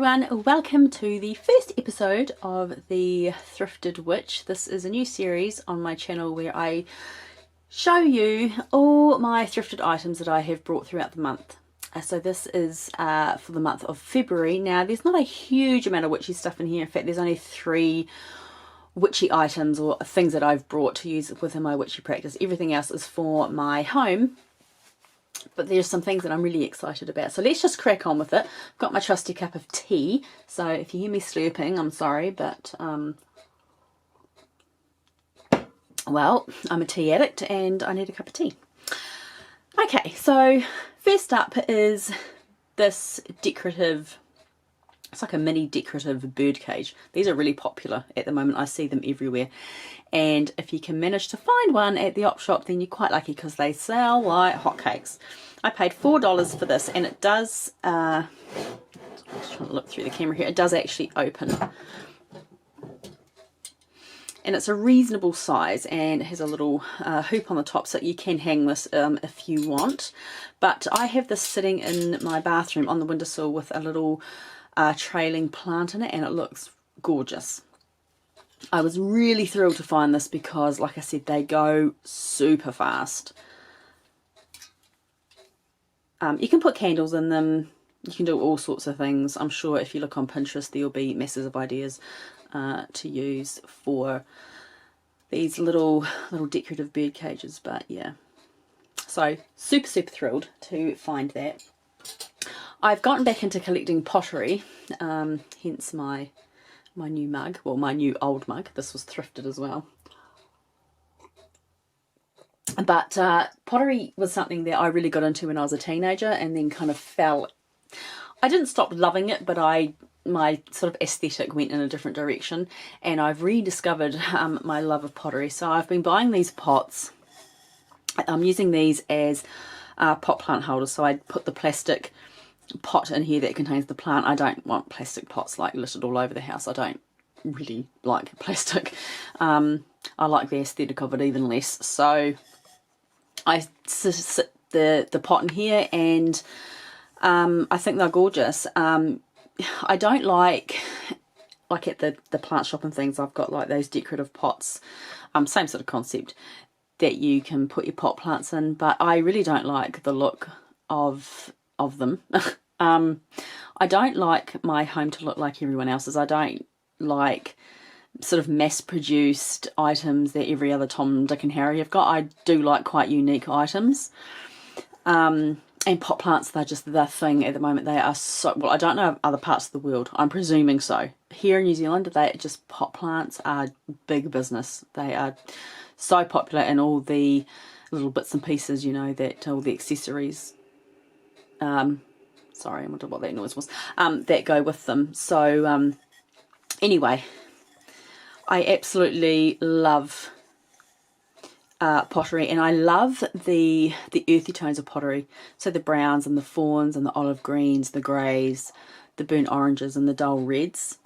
everyone, welcome to the first episode of the Thrifted Witch. This is a new series on my channel where I show you all my thrifted items that I have brought throughout the month. So this is for the month of February. Now there's not a huge amount of witchy stuff in here. In fact, there's only 3 witchy items or things that I've brought to use within my witchy practice. Everything else is for my home. But there's some things that I'm really excited about. So let's just crack on with it. I've got my trusty cup of tea. So if you hear me slurping, I'm sorry, but well, I'm a tea addict and I need a cup of tea. Okay, so first up is this decorative, it's like a mini decorative bird cage. These are really popular at the moment. I see them everywhere. And if you can manage to find one at the op shop, then you're quite lucky because they sell like hotcakes. I paid $4 for this, and it does, I'm just trying to look through the camera here, it does actually open. And it's a reasonable size and it has a little hoop on the top, so you can hang this if you want. But I have this sitting in my bathroom on the windowsill with a little trailing plant in it, and it looks gorgeous. I was really thrilled to find this because, like I said, they go super fast. You can put candles in them. You can do all sorts of things. I'm sure if you look on Pinterest, there'll be masses of ideas to use for these little decorative bird cages. But yeah, so super thrilled to find that. I've gotten back into collecting pottery, hence my new mug, well, my new old mug. This was thrifted as well. But pottery was something that I really got into when I was a teenager and then kind of fell. I didn't stop loving it, but my sort of aesthetic went in a different direction, and I've rediscovered my love of pottery. So I've been buying these pots. I'm using these as pot plant holders. So I put the plastic pot in here that contains the plant. I don't want plastic pots like littered all over the house. I don't really like plastic. I like the aesthetic of it even less. So I sit the pot in here, and I think they're gorgeous. I don't like at the plant shop and things, I've got like those decorative pots, same sort of concept, that you can put your pot plants in, but I really don't like the look of them. I don't like my home to look like everyone else's. I don't like sort of mass-produced items that every other Tom, Dick and Harry have got. I do like quite unique items. And pot plants, they're just the thing at the moment. They are so, well, I don't know of other parts of the world. I'm presuming so. Here in New Zealand, pot plants are big business. They are so popular, in all the little bits and pieces, you know, that all the accessories, sorry, I wonder what that noise was, that go with them. So anyway, I absolutely love pottery, and I love the earthy tones of pottery. So the browns and the fawns and the olive greens, the greys, the burnt oranges and the dull reds.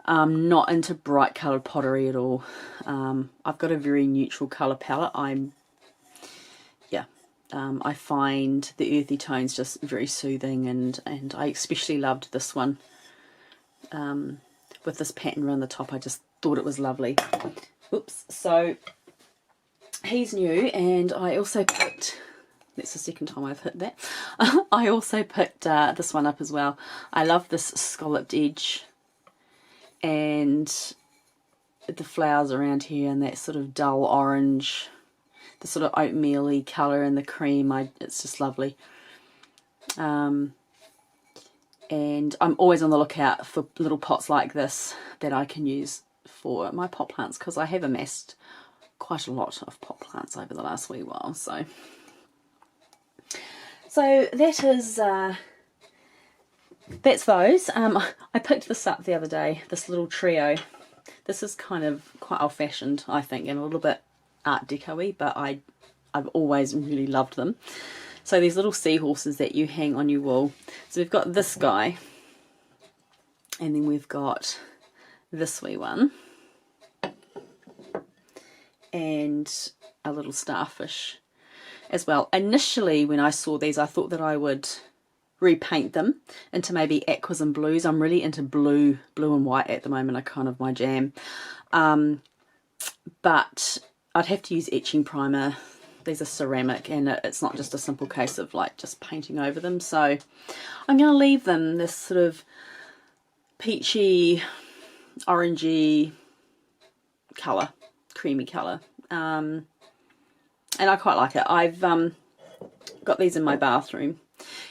Not into bright coloured pottery at all. I've got a very neutral colour palette. I find the earthy tones just very soothing, and I especially loved this one with this pattern around the top. I just thought it was lovely. Oops. So he's new, and I also picked, that's the second time I've hit that, I also picked this one up as well. I love this scalloped edge and the flowers around here, and that sort of dull orange, the sort of oatmeal-y colour, and the cream. It's just lovely. And I'm always on the lookout for little pots like this that I can use for my pot plants, because I have amassed quite a lot of pot plants over the last wee while. So that is that's those. I picked this up the other day, this little trio. This is kind of quite old-fashioned, I think, and a little bit art deco-y, but I've always really loved them. So these little seahorses that you hang on your wall. So we've got this guy, and then we've got this wee one, and a little starfish as well. Initially when I saw these, I thought that I would repaint them into maybe aquas and blues. I'm really into blue and white at the moment, are kind of my jam. But I'd have to use etching primer. These are ceramic, and it's not just a simple case of like just painting over them. So I'm going to leave them this sort of peachy, orangey colour, creamy colour. And I quite like it. I've got these in my bathroom,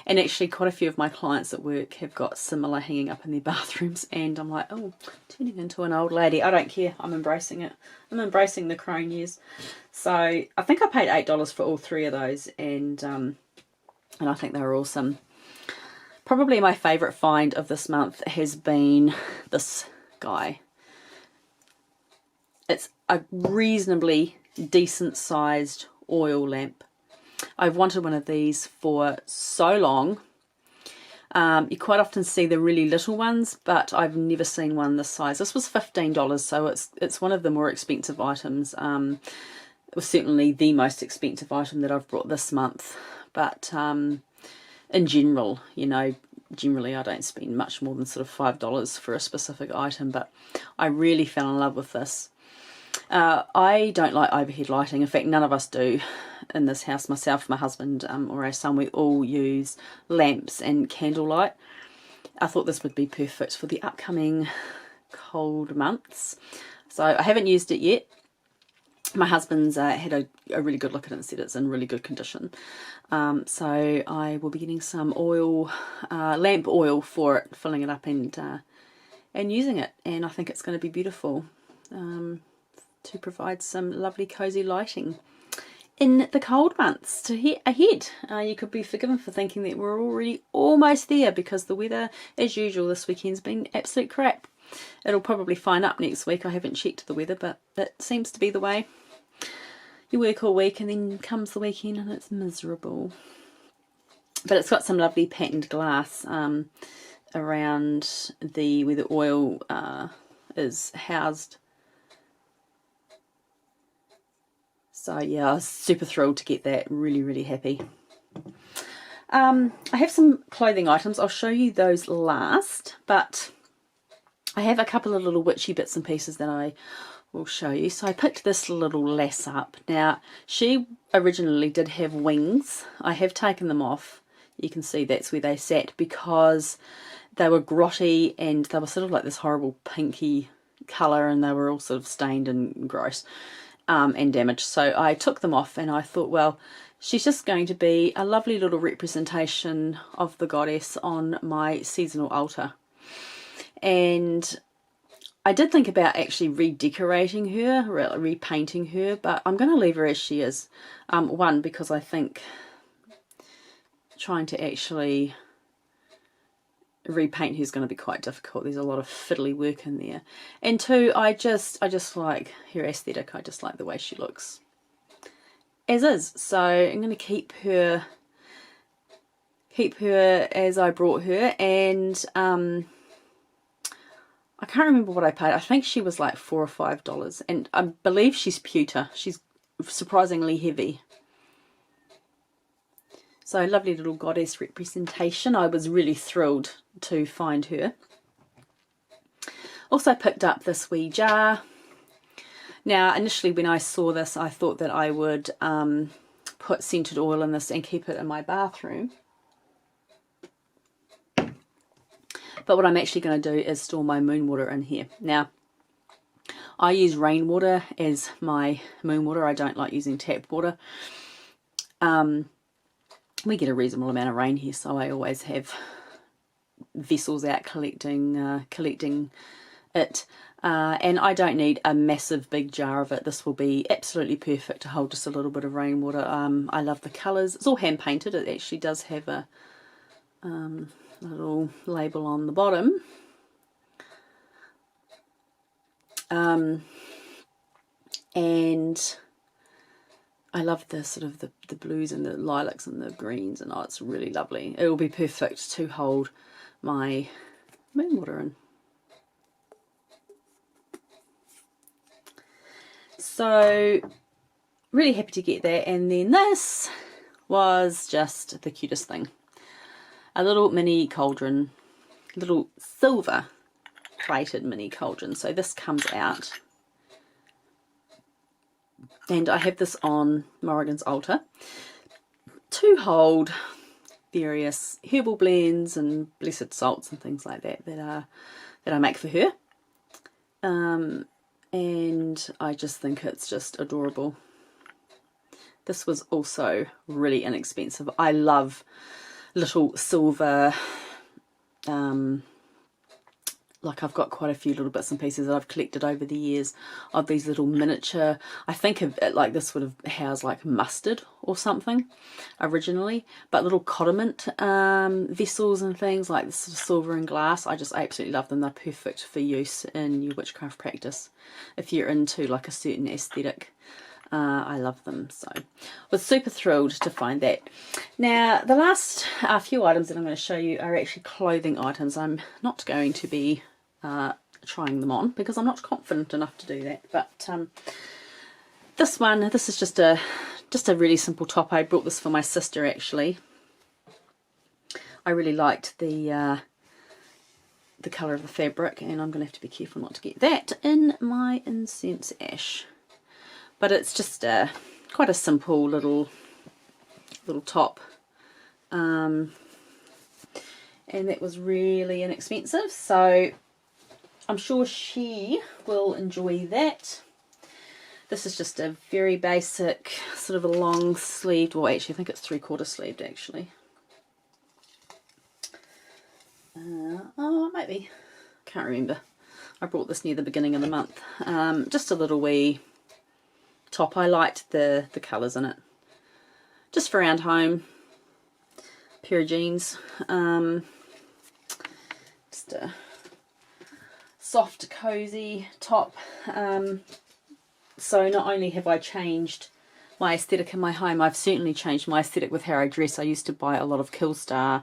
and actually quite a few of my clients at work have got similar hanging up in their bathrooms, and I'm like, oh, turning into an old lady. I don't care. I'm embracing it. I'm embracing the crone years. So I think I paid $8 for all 3 of those, and I think they were awesome. Probably my favourite find of this month has been this guy. It's a reasonably decent sized oil lamp. I've wanted one of these for so long. You quite often see the really little ones, but I've never seen one this size. This was $15, so it's one of the more expensive items. It was certainly the most expensive item that I've brought this month. But in general, you know, generally I don't spend much more than sort of $5 for a specific item, but I really fell in love with this. I don't like overhead lighting. In fact, none of us do in this house. Myself, my husband, or our son, we all use lamps and candlelight. I thought this would be perfect for the upcoming cold months. So I haven't used it yet. My husband's had a really good look at it and said it's in really good condition. So I will be getting some oil, lamp oil for it, filling it up and using it. And I think it's going to be beautiful. To provide some lovely cozy lighting in the cold months ahead. You could be forgiven for thinking that we're already almost there, because the weather, as usual, this weekend's been absolute crap. It'll probably fine up next week. I haven't checked the weather, but it seems to be the way. You work all week and then comes the weekend and it's miserable. But it's got some lovely patterned glass around where the oil is housed. So yeah, I was super thrilled to get that. Really, really happy. I have some clothing items. I'll show you those last, but I have a couple of little witchy bits and pieces that I will show you. So I picked this little lass up. Now, she originally did have wings. I have taken them off. You can see that's where they sat, because they were grotty and they were sort of like this horrible pinky colour, and they were all sort of stained and gross. And damaged. So I took them off, and I thought, well, she's just going to be a lovely little representation of the goddess on my seasonal altar. And I did think about actually redecorating her, repainting her, but I'm going to leave her as she is. One, because I think trying to actually repaint her is going to be quite difficult. There's a lot of fiddly work in there. And 2, I just like her aesthetic. I just like the way she looks as is. So I'm going to keep her as I brought her. And I can't remember what I paid. I think she was like $4 or $5, and I believe she's pewter. She's surprisingly heavy. So lovely little goddess representation. I was really thrilled to find her. Also picked up this wee jar. Now, initially when I saw this, I thought that I would put scented oil in this and keep it in my bathroom. But what I'm actually going to do is store my moon water in here. Now, I use rainwater as my moon water. I don't like using tap water. We get a reasonable amount of rain here, so I always have vessels out collecting it. And I don't need a massive big jar of it. This will be absolutely perfect to hold just a little bit of rainwater. I love the colours. It's all hand painted. It actually does have a little label on the bottom. And I love the sort of the blues and the lilacs and the greens, and it's really lovely. It will be perfect to hold my moon water in. So really happy to get that. And then this was just the cutest thing. a little mini cauldron, little silver plated mini cauldron. So this comes out, and I have this on Morrigan's altar to hold various herbal blends and blessed salts and things like that that I make for her. And I just think it's just adorable. This was also really inexpensive. I love little silver, like I've got quite a few little bits and pieces that I've collected over the years of these little miniature, I think of it like this would have housed like mustard or something originally, but little codiment vessels and things like this sort of silver and glass. I just absolutely love them. They're perfect for use in your witchcraft practice if you're into like a certain aesthetic. I love them, so I was super thrilled to find that. Now the last few items that I'm going to show you are actually clothing items. I'm not going to be trying them on because I'm not confident enough to do that, but this is just a really simple top. I brought this for my sister actually. I really liked the colour of the fabric, and I'm going to have to be careful not to get that in my incense ash. But it's just quite a simple little top, and that was really inexpensive, so I'm sure she will enjoy that. This is just a very basic sort of a long sleeved, well actually I think it's 3/4 sleeved actually. Oh maybe, can't remember. I bought this near the beginning of the month. Just a little wee top. I liked the colours in it. Just for around home. Pair of jeans. Just a soft, cosy top. So not only have I changed my aesthetic in my home, I've certainly changed my aesthetic with how I dress. I used to buy a lot of Killstar,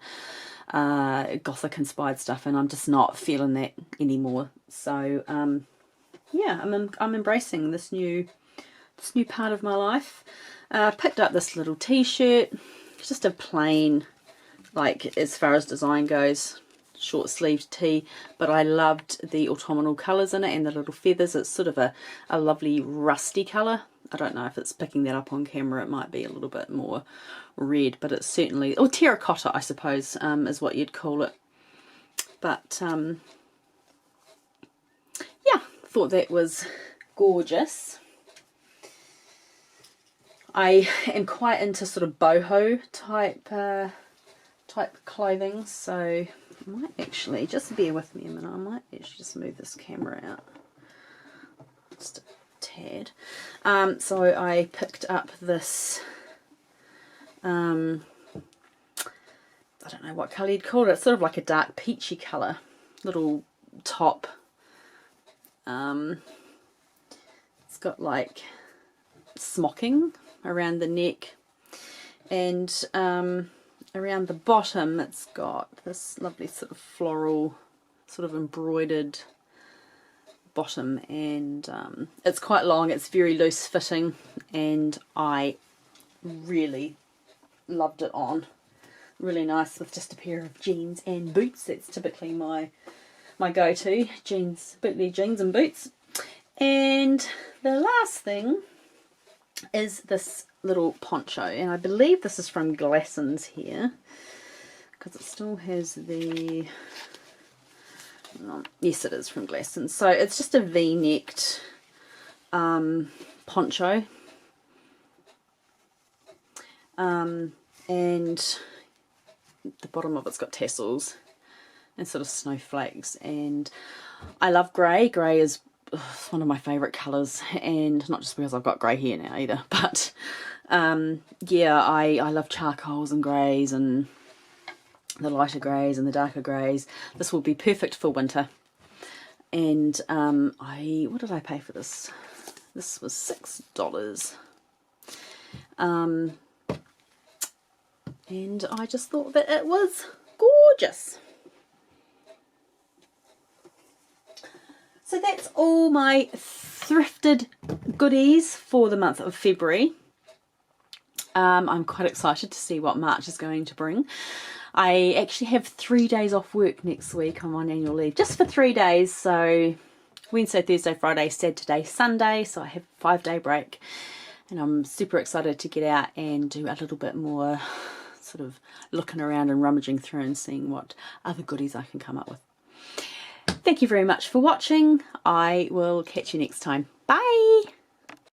gothic inspired stuff, and I'm just not feeling that anymore. So yeah, I'm embracing this new part of my life. Picked up this little t-shirt. It's just a plain, like as far as design goes, short sleeved tee, but I loved the autumnal colours in it and the little feathers. It's sort of a lovely rusty colour. I don't know if it's picking that up on camera. It might be a little bit more red, but it's certainly, or terracotta I suppose, is what you'd call it. But yeah, thought that was gorgeous. I am quite into sort of boho type clothing, so I might actually, just bear with me a minute, I might actually just move this camera out just a tad. So I picked up this, I don't know what colour you'd call it, it's sort of like a dark peachy colour, little top. It's got like smocking around the neck, and around the bottom it's got this lovely sort of floral, sort of embroidered bottom, and it's quite long, it's very loose fitting, and I really loved it on. Really nice with just a pair of jeans and boots. That's typically my go-to, jeans, bootleg jeans and boots. And the last thing is this little poncho, and I believe this is from Glassons here because it still has the, yes it is from Glassons. So it's just a v-necked poncho, and the bottom of it's got tassels and sort of snowflakes, and I love grey. Grey is one of my favourite colours, and not just because I've got grey hair now either, but yeah, I love charcoals and greys and the lighter greys and the darker greys. This will be perfect for winter. And what did I pay for this? This was $6. And I just thought that it was gorgeous. So that's all my thrifted goodies for the month of February. I'm quite excited to see what March is going to bring. I actually have 3 days off work next week. I'm on annual leave just for 3 days, so Wednesday, Thursday, Friday, Saturday, Sunday, so I have a 5-day break, and I'm super excited to get out and do a little bit more sort of looking around and rummaging through and seeing what other goodies I can come up with. Thank you very much for watching. I will catch you next time. Bye!